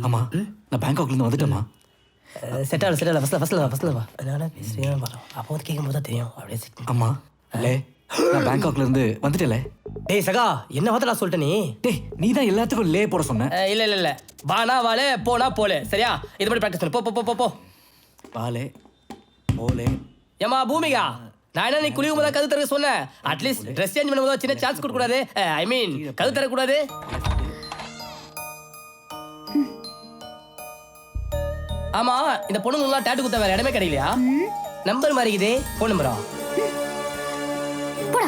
ஆமா நான் பேங்காக்ல இருந்து வந்துட்டேமா. செட்டால ஃபஸ்ட்டில் வா. அதனால பேசுகிறேன் பார்க்கலாம். அப்போ வந்து கேட்கும் போது தான் தெரியும். அப்படியே செட். ஆமா லே நான் பேங்காக்ல இருந்து வந்துட்டேலே. டேய் சகா, என்ன வார்த்தை நான் சொல்லிட்டேன் நீ? டேய் நீ தான் எல்லாத்துக்கும் லே போட சொன்ன. இல்லை வானா வாலே போனா போலே. சரியா? இது மாதிரி ப்ராக்டிஸ் பண்ணு. போ போ போ போ. வாலே போலே. ஏமா பூமிகா, நான் என்ன நீ குளிக்கும் போது கது தர சொன்னேன். அட்லீஸ்ட் ட்ரெஸ் சேஞ்ச் பண்ணும்போது சின்ன சான்ஸ் கொடுக்க கூடாது? ஐ மீன் கது தரக்கூடாது. ஆமா, இந்த பொண்ணுங்களாம் டேட்டு குத்த வேற இடமே கிடைக்கலையா? நம்பர் மாறிக்குதே. ஃபோன் நம்பரா? போடா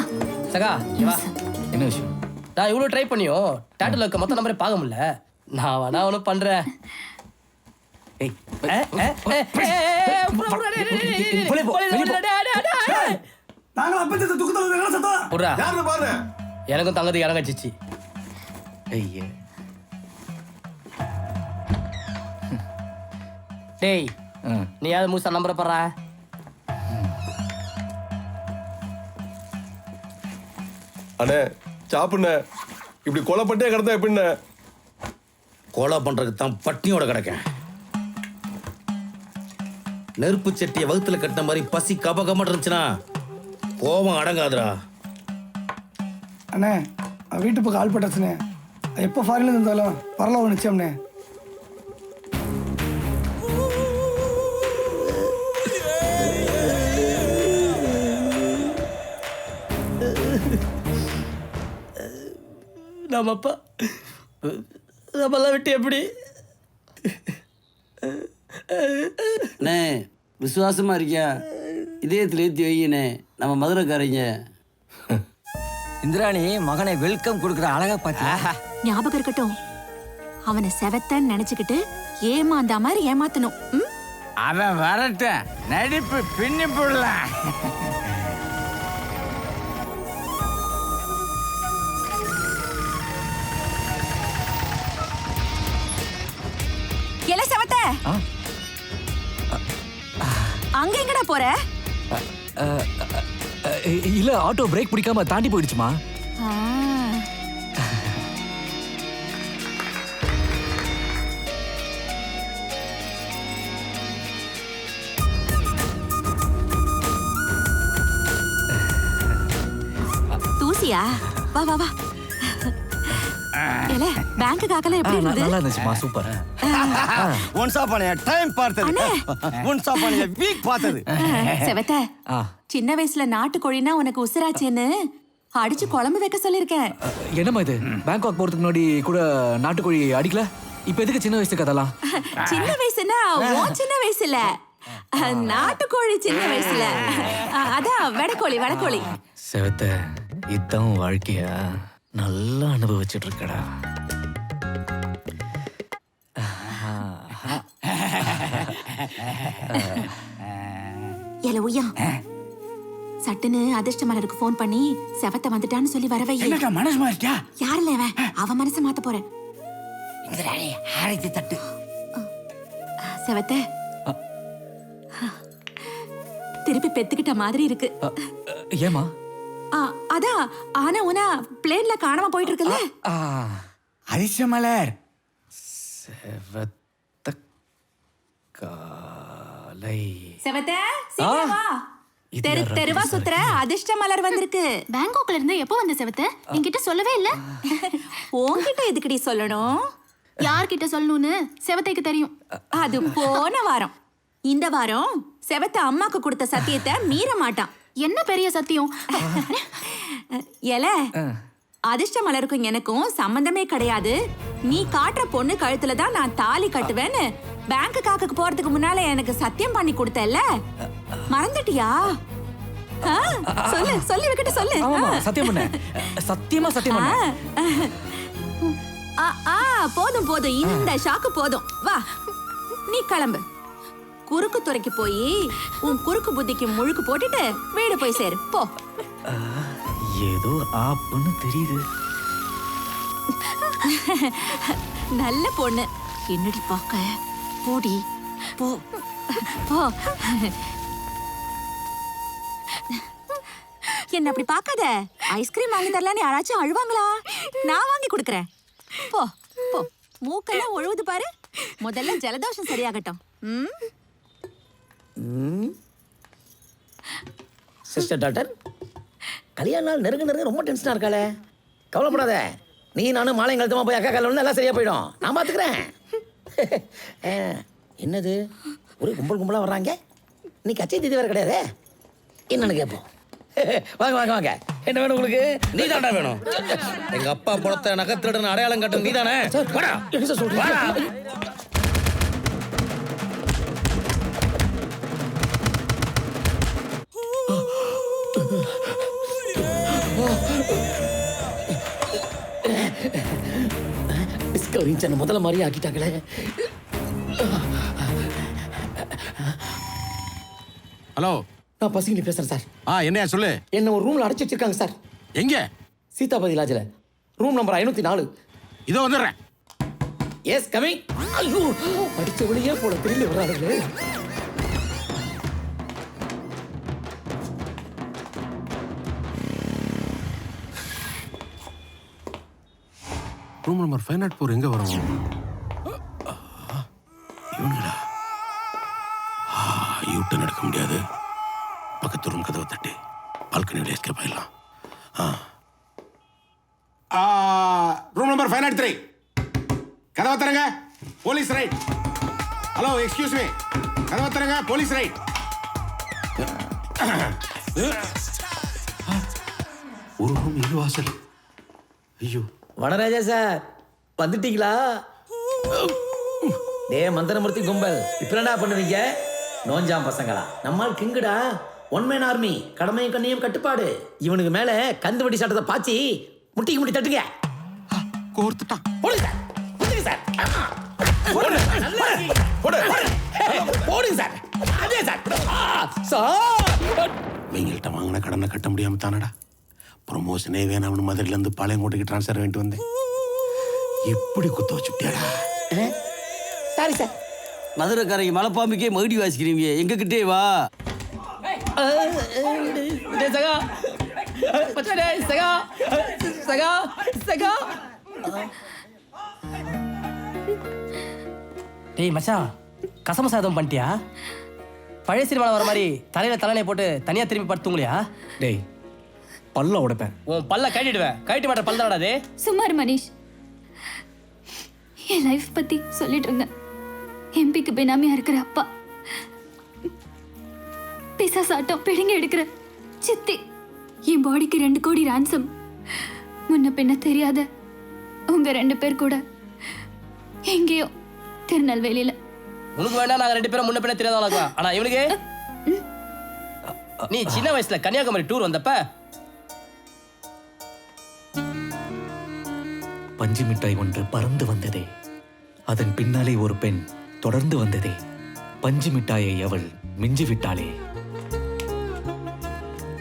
சகா வா. என்ன விஷயம்? நான் இவ்வளோ ட்ரை பண்ணியும் டேட்டுல இருக்க மொத்த நம்பரே பார்க்க முடியல. நான் வேணா ஒன்றும் பண்றேன். எனக்கும் தங்கத்துக்கு இறங்கச்சிச்சு. டேய் நீ யாவது மூசா நம்பரை பாரு. அண்ணே சாப்பிண்ண இப்படி கொலை பட்டே கிடந்தா எப்படிண்ணே? கொலை பண்றதுக்கு தான் பட்டினியோட கிடக்கேன். நெருப்பு சட்டியை வகுத்துல கட்டின மாதிரி பசி கபகமா இருந்துச்சுன்னா கோபம் அடங்காதுடா. அண்ணே வீட்டு பக்கம் ஆள் பட்டாச்சுண்ணே. எப்போ ஃபாரின்ல இருந்தாலும் பரவாயில்ல நிச்சயம்ண்ணே. நம்மப்பா நம்மெல்லாம் விட்டு எப்படி? அண்ணே விசுவாசமா இருக்கியா? இதயத்தில் ஏற்றி வையினே. நம்ம மதுரைக்காரங்க இந்திராணி மகனை வெல்கம் கொடுக்குற அழகா பார்த்தியா? ஞாபகம் இருக்கட்டும், அவனை செவத்தன்னு நினைச்சுக்கிட்டு ஏமாந்தா மாதிரி ஏமாத்தணும். அவன் வரட்டும், நடிப்பு பின்னி போடலாம். எல செவத்த, அங்க எங்கடா போற? இல்ல ஆட்டோ பிரேக் பிடிக்காம தாண்டி போயிடுச்சுமா. தூசியா? வா வா வா. பேங்க் காக்கல எப்படி இருந்தது? நல்லா இருந்துச்சுமா, super. Once upon a time பார்த்தது, ஒன்ஸ் அப்பான் எ வீக் பார்த்தது. செவத்த, சின்ன வயசுல நாட்டுக்கோழினா உனக்கு உசுராச்சேன்னு அடிச்சு குழம்பு வைக்க சொல்லிருக்கேன். என்னம்மா இது? பேங்காக் போறதுக்கு முன்னாடி கூட நாட்டுக்கோழி அடிக்கல, இப்ப எதுக்கு சின்ன வயசு கதெல்லாம்? சின்ன வயசுனா உன் சின்ன வயசுல, நாட்டுக்கோழி சின்ன வயசுல. அதான் வெடக்கோழி வெடக்கோழி. செவத்த, இதான் வாழ்க்கையா? நல்லா அனுபவிச்சுட்டு இருக்கடா. எல உய்யா, சட்டுன்னு அதிர்ஷ்ட மலருக்கு போன் பண்ணி செவத்த வந்துட்டான்னு சொல்லி வரவை. மனசு மாறிட்டா? யாருல அவன்? அவன் மனசை மாத்த போறேன். தட்டு செவத்த, திருப்பி பெத்துக்கிட்ட மாதிரி இருக்கு. ஏமா? அதான் ஆனா உனா பிளேன்ல காணாம போயிட்டு இருக்குல்ல. அதிர்ஷ்ட மலர் செவத்த காலை. செவத்த சீக்கிரம் வா. தெரு தெருவா சுத்துற அதிர்ஷ்ட மலர் வந்திருக்கு. பேங்காக்ல இருந்து எப்போ வந்த செவத்த? என்கிட்ட சொல்லவே இல்ல. உன்கிட்ட எதுக்குடி சொல்லணும்? யார்கிட்ட சொல்லணும்னு செவத்தைக்கு தெரியும். அது போன வாரம். இந்த வாரம் செவத்த அம்மாக்கு கொடுத்த சத்தியத்தை மீற மாட்டான். என்ன பெரிய சத்தியம்? எல, அதிர்ஷ்ட மலருக்கும் எனக்கும் சம்பந்தமே கிடையாது. நீ காட்டுற பொண்ணு கழுத்துல தான் நான் தாலி கட்டுவேன்னு பேங்க் காக்குக்கு போறதுக்கு முன்னால எனக்கு சத்தியம் பண்ணி கொடுத்தல்ல, மறந்துட்டியா? சொல்லு சொல்லி வைக்கிட்ட சொல்லு. சத்தியம் பண்ண, சத்தியமா சத்தியம் பண்ண. போதும் போதும், இந்த ஷாக்கு போதும். வா நீ கிளம்பு. குறுக்கு துறைக்கு போய் உன் குறுக்கு புத்திக்கு முழுக்கு போட்டுட்டு வீடு போய் சேரு போ. ஏதோ ஆப்புன்னு தெரியுது. நல்ல பொண்ணு. என்னடி பாக்க? போடி போ போ. என்ன அப்படி பாக்காத. ஐஸ்கிரீம் வாங்கி தரலான்னு யாராச்சும் அழுவாங்களா? நான் வாங்கி கொடுக்கறேன். போ போ. மூக்கெல்லாம் ஒழுகுது பாரு. முதல்ல ஜலதோஷம் சரியாகட்டும். சிஸ்டர் டாக்டர், கல்யாண நாள் நெருங்க ரொம்ப டென்ஷனாக இருக்காளே. கவலைப்படாத, நீ நானும் மாலையங்கலத்தமாக போய் அக்கா கல்யாணம் எல்லாம் சரியாக போயிடும். நான் பார்த்துக்கிறேன். என்னது ஒரு கும்பலாக வர்றாங்க? நீ கச்சை தீதி வேறு கிடையாது. என்னன்னு கேட்போம். வாங்க வாங்க வாங்க. என்ன வேணும் உங்களுக்கு? நீ தாண்டா வேணும். எங்க அப்பா பணத்தை நகத்திரடன் அடையாளம் கட்டும் நீ தானே? டிஸ்கவரி சேனல் முதல்ல மாதிரி ஆக்கிட்டாங்களே. ஹலோ, நான் பசிங்க பேசுறேன் சார். என்னையா சொல்லு. என்ன ஒரு ரூம்ல அடைச்சு வச்சிருக்காங்க சார். எங்க? சீதாபதி லாட்ஜில், ரூம் நம்பர் 504. இதோ வந்துடுறேன். Yes coming. ஐயோ, அடிச்ச வழியே போல திரும்பி வர்றாங்களே. ரூம் நம்பர் 504 எங்க வரும்? இவனுங்களா? யூட்டன் எடுக்க முடியாது. பக்கத்து ரூம் கதவை தட்டி பால்கனியில் எஸ்கேப் ஆயிடலாம். Room number 503. கதவை தரங்க. Police right. Hello, excuse me. கதவை தரங்க. Police right. ஒரு ரூம் இது வாசல். ஐயோ, வனராஜா சார், வந்துட்டீங்களா? டே மந்திரமூர்த்தி கும்பல், இப்ப என்னடா பண்ணுவீங்க? நோஞ்சாம் பசங்களா? நம்மால் கிங்குடா, ஒன் மேன் ஆர்மி, கடமையும் கண்ணையும் கட்டுப்பாடு. இவனுக்கு மேல கந்து வட்டி சாட்டத்தை பாச்சி முட்டிக்கு முட்டி தட்டுங்க. கோர்த்துட்டான். போடுங்க சார், போடுங்க சார். போடுங்க சார். அதே சார். சார், இவங்கள்ட்ட வாங்கின கடனை கட்ட முடியாம தானடா ப்ரொமோஷனே வேணாம்னு மதுரையிலேருந்து பாளையங்கோட்டைக்கு ட்ரான்ஸ்ஃபர் பண்ணிட்டு வந்தேன். எப்படி குத்த வச்சுட்டியாடா? Sorry sir. மதுரைக்காரங்க மலைப்பாம்புக்கே மகுடி வாசிக்கிறீங்க, எங்ககிட்டே வா. சகா மச்சானே, சகா சகா சகா. டேய் மச்சான், கசம சாதம் பண்ணிட்டியா? பழைய சினிமாவில் வர மாதிரி தலையில தலையை போட்டு தனியா திரும்பி படுத்துங்களையா? டேய், பல்ல உடைப்பேன். உன் பல்ல கட்டிடுவேன். கட்டி மாட்ட பல் தானே. சுமார் மனிஷ், என் லைஃப் பத்தி சொல்லிட்டு இருந்தேன். எம்பிக்கு பினாமியா இருக்கிற அப்பா, பிசா சாட்டம் பிடிங்க எடுக்கிற சித்தி, என் பாடிக்கு 2 கோடி ரான்சம். முன்ன பின்ன தெரியாத உங்க 2 பேர் கூட எங்கேயோ திருநெல்வேலியில. உனக்கு வேணா நாங்க 2 பேரும் முன்ன பின்ன தெரியாதவங்க. ஆனா இவனுக்கு, நீ சின்ன வயசுல கன்னியாகுமரி டூர் வந்தப்ப பஞ்சு மிட்டாய் ஒன்று பறந்து வந்ததே, அதன் பின்னாலே ஒரு பெண் தொடர்ந்து வந்ததே. பஞ்சு மிட்டாயை அவள் மிஞ்சி விட்டாளே.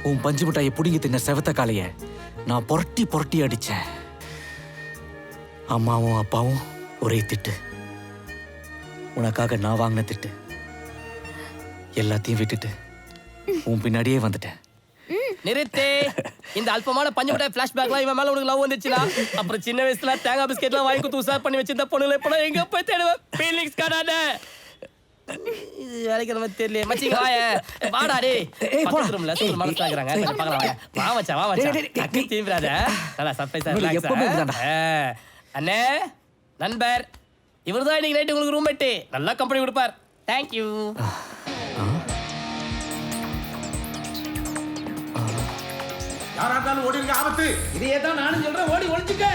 உன் பஞ்சு மிட்டாயை புடுங்கி தின்ன செவத்த காலைய நான் புரட்டி புரட்டி அடிச்சேன். அம்மாவும் அப்பாவும் ஒரே திட்டு. உனக்காக நான் வாங்கின திட்டு. எல்லாத்தையும் விட்டுட்டு உன் பின்னாடியே வந்துட்டேன். நிறுத்தே. இந்த அல்பமான பஞ்சு மிட்டாய் பிளாஷ்பேக்லாம் இவன் மேல உனக்கு லவ் வந்துச்சுனா, அப்புறம் சின்ன வயசுல தேங்காய் பிஸ்கெட்லாம் வாங்கி கொடுத்து உசார் பண்ணி வச்சிருந்த பொண்ணுல இப்ப எங்க போய் தேடுவேன்? ஃபீலிங்ஸ் காணாத. இது வேலைக்கு நம்ம தெரியல. மச்சி வாயே, வாடா டேய். பக்கத்து ரூம்ல சூப்பர் மாடல்ஸ் ஆகுறாங்க. கொஞ்சம் பார்க்கலாம் வாயே. வா மச்சான், வா மச்சான். டக்கு தீம்ராத. நல்லா சர்ப்ரைஸா ரிலாக்ஸ். அண்ணே, நண்பர் இவர்தான் இன்னைக்கு நைட் உங்களுக்கு ரூம்மேட். நல்லா கம்பெனி கொடுப்பார். Thank you. யாரா இருந்தாலும் ஓடி இருக்க ஆபத்து. இதையே தான் நானும் சொல்றேன், ஓடி ஒளிச்சுக்க.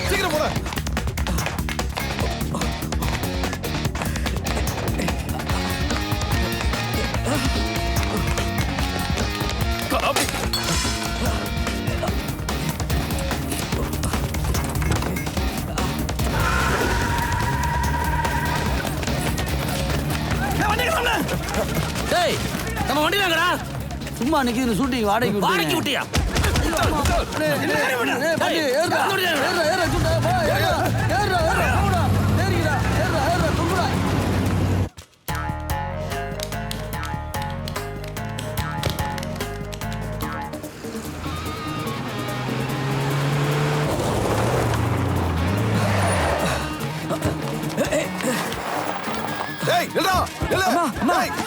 சீக்கிரம் போட. டேய், நம்ம வண்டி வாங்கடா. சும்மா நிக்குது ஷூட்டிங் வாடகைக்கு விட்டியா?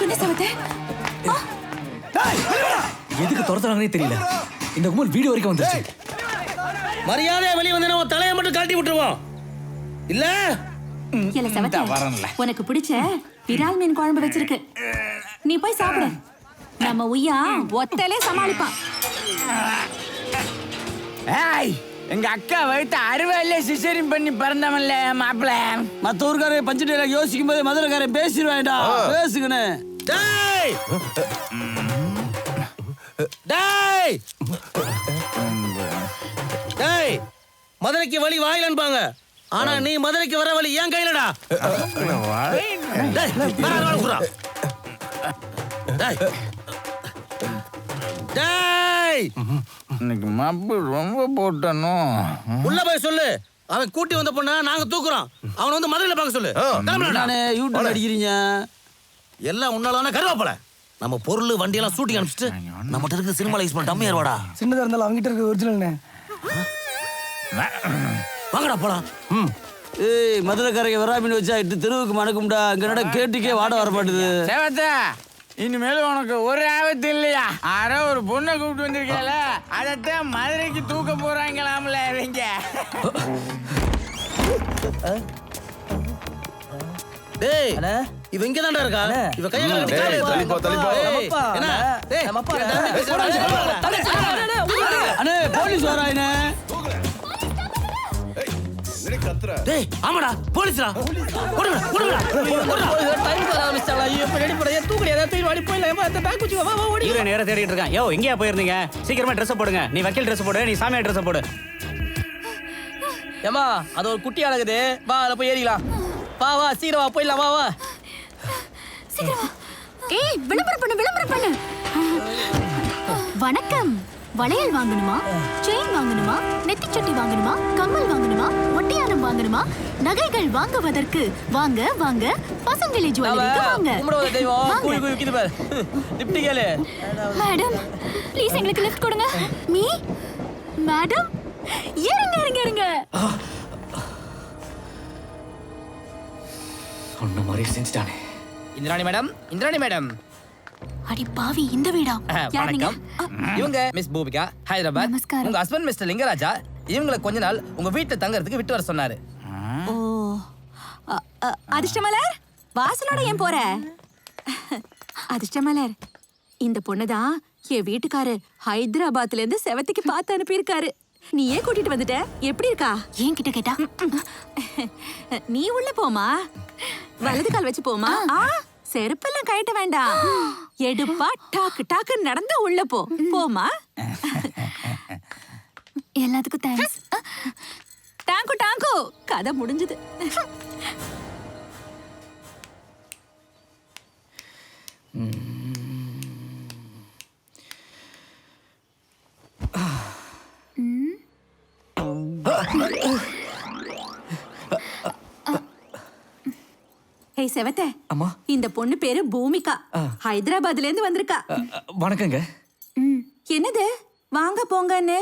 என்ன செவத்தே? எதுக்கு துரத்துறாங்கன்னே தெரியல. இந்த கும்பல் வீடியோ வரைக்கும் வந்துருச்சு. மரியாதையா வெளியே வந்து உன் தலையை மட்டும் கழட்டி விட்டுருவோம். இல்ல இல்ல செவத்தே, உனக்கு பிடிச்ச விரால் மீன் குழம்பு வச்சிருக்கு, நீ போய் சாப்பிடு. நம்ம உய்யா ஒத்தலே சமாளிப்பான். ஏய், எங்க அக்கா வயிற்று அறுவையில சிசரின் பண்ணி பிறந்தவன்ல மாப்பிள்ள. மத்த ஊருக்காரே பஞ்சு டைலாக் யோசிக்கும் போது மதுரைக்காரன் பேசிடுவான்டா. பேசுங்கன்னு. டேய் டேய் டேய், மதுரைக்கு வழி வாயிலன்பாங்க, ஆனா நீ மதுரைக்கு வர வழி ஏன் கையிலடா. டேய், வேற ஆளு குறா. டேய் டேய், இன்னைக்கு மப்பு ரொம்ப போட்டனோ. உள்ள போய் சொல்லு, அவன் கூட்டி வந்த பொண்ண நாங்க தூக்குறோம். அவனை வந்து மதுரையில பார்க்க சொல்லு. நானே யூடியூப் அடிக்கிறீங்க எல்லாம் உன்னால கருவாப்பல. நம்ம பொருள் வண்டி எல்லாம் ஷூட்டிங் அனுப்பிச்சிட்டு நம்மகிட்ட இருக்க சினிமால யூஸ் பண்ண டம்மியார் வாடா. சின்னதா இருந்தாலும் அவங்ககிட்ட இருக்க ஒரிஜினல்னே. வாங்கடா போலாம். ஏய், மதுரைக்காரங்க வராமின்னு வச்சா இட்டு தெருவுக்கு மணக்கும்டா. இங்க கேட்டுக்கே வாட வர மாட்டுது. சேவத்தா, இனிமேல் உனக்கு ஒரு ஆபத்து இல்லையா? யாரோ ஒரு பொண்ணை கூப்பிட்டு வந்திருக்கல, அதைத்தான் மதுரைக்கு தூக்க போறாங்களாம்ல இவங்க. டேய், இவ இங்க தான்டா இருக்கா? இவ கைய கட்டி காலை தள்ளிப்போ, தள்ளிப்போ. என்ன? டேய், அண்ணே, போலீஸ் வராயினே. என்னடி கத்துற? டேய், ஆமாடா, போலீஸ்டா. ஓடுடா, ஓடுடா. டைம் வர ஆரம்பிச்சாங்களா? இப்ப ரெடி பண்ண தூக்கடி ஏதாவது தூக்கி வாடி போயில அந்த பேக் வச்சுக்கோ. வா வா ஓடி. நேரா தேடிட்டு இருக்கான். யோ, எங்கயா போயிருந்தீங்க? சீக்கிரமா ட்ரெஸ் போடுங்க. நீ வக்கீல் ட்ரெஸ் போடு, நீ சாமியார் ட்ரெஸ் போடு. ஏமா, அது ஒரு குட்டி அழகுது. வா, அதுல போய் ஏறிக்கலாம். வா வா, சீக்கிரம் வா, போயிடலாம். வா வா சீக்கிரம் வா. ஏய், விளம்பரம் பண்ணு. வணக்கம். வளையல் வாங்கணுமா, செயின் வாங்கணுமா, நெத்திச்சட்டி வாங்கணுமா, கம்மல் வாங்கணுமா, ஒட்டியானம் வாங்கணுமா, நகைகள் வாங்குவதற்கு வாங்க வாங்க பசங்களே ஜுவல்லரிக்கு வாங்க. கும்பிடுவது தெய்வம் கூவி கூவி விக்குது பாரு. லிஃப்ட் கேளு. மேடம், ப்ளீஸ் எங்களுக்கு லிஃப்ட் கொடுங்க. மீ மேடம், இறங்க. சொன்ன மாதிரி செஞ்சுட்டானே. இந்திராணி மேடம். அடி பாவி, இந்த வீடா? வணக்கம். இவங்க மிஸ் பூமிகா, ஹைதராபாத். நமஸ்காரம். உங்க ஹஸ்பண்ட் மிஸ்டர் லிங்கராஜா இவங்களை கொஞ்ச நாள் உங்க வீட்டுல தங்கறதுக்கு விட்டு வர சொன்னாரு. ஓ, அதிர்ஷ்டமலர், வாசலோட ஏன் போற? அதிர்ஷ்டமலர், இந்த பொண்ணுதான் என் வீட்டுக்காரு ஹைதராபாத்ல இருந்து செவத்திக்கு பார்த்து அனுப்பியிருக்காரு. நீ ஏன் கூட்டிட்டு வந்துட்ட? எப்படி இருக்கா? ஏன் கிட்ட கேட்டா? நீ உள்ள போமா, வலது கால் வச்சு போமா. செருப்பெல்லாம் கழட்ட வேண்டாம், எடுப்பா டாக்கு டாக்கு நடந்து உள்ள போமா. எல்லாத்துக்கும் தேங்க்ஸ். டாங்கு கதை முடிஞ்சது. ஏய் செவத்தே, அம்மா, இந்த பொண்ணு பேரு பூமிகா, ஹைதராபாத்ல இருந்து வந்திருக்கா. வணக்கங்க. என்னது வாங்க போங்கன்னு?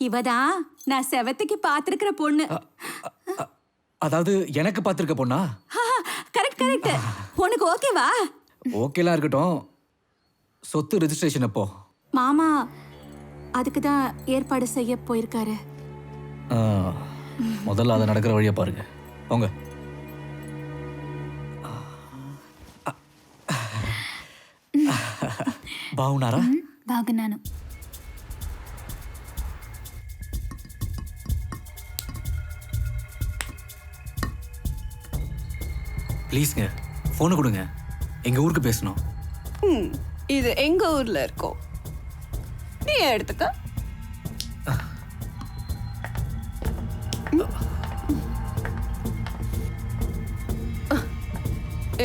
இவதான் நான் செவத்துக்கு பாத்திருக்கிற பொண்ணு. அதாவது எனக்கு பார்த்திருக்க பொண்ணா? கரெக்ட். பொண்ணுக்கு ஓகேவா? ஓகேலாம் இருக்கட்டும். சொத்து ரெஜிஸ்ட்ரேஷன் அப்போ? மாமா அதுக்கு தான் ஏற்பாடு செய்ய போயிருக்காரு. முதல்ல அதை நடக்கிற வழியை பாருங்க. போங்க. బాగున్నారా? బాగున్నాను. ப்ளீஸ்ங்க, ஃபோனை கொடுங்க. எங்க ஊருக்கு பேசணும். இது எங்க ஊர்ல இருக்கோம், நீ எடுத்துக்க.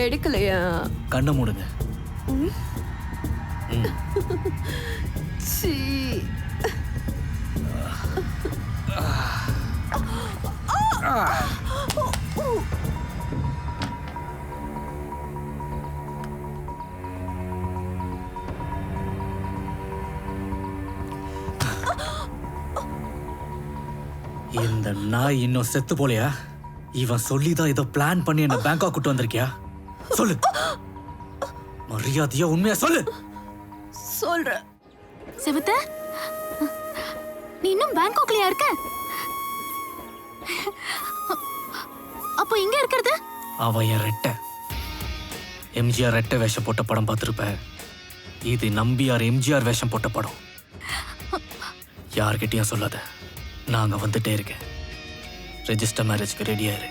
எடுக்கலையா? கண்ணை மூடுங்க. சீ. இந்த நாய் இன்னும் செத்து போலையா? இவன் சொல்லிதான் ஏதோ பிளான் பண்ணி என்ன பேங்காக் கூட்டு வந்திருக்கியா? சொல்லு. மரியாதையா உண்மையா சொல்லு. சொல்றேன். செவத்த, நீ இன்னும் பேங்காக்லயா இருக்க? அப்போ இங்க இருக்கிறது? அவ என் ரெட்டை. எம்ஜிஆர் ரெட்டை வேஷம் போட்ட படம் பார்த்திருப்ப. இது நம்பியார் எம்ஜிஆர் வேஷம் போட்ட படம். யார்கிட்டயும் சொல்லாத. நாங்க வந்துட்டே இருக்கேன். ரெஜிஸ்டர் மேரேஜ்க்கு ரெடியா இரு.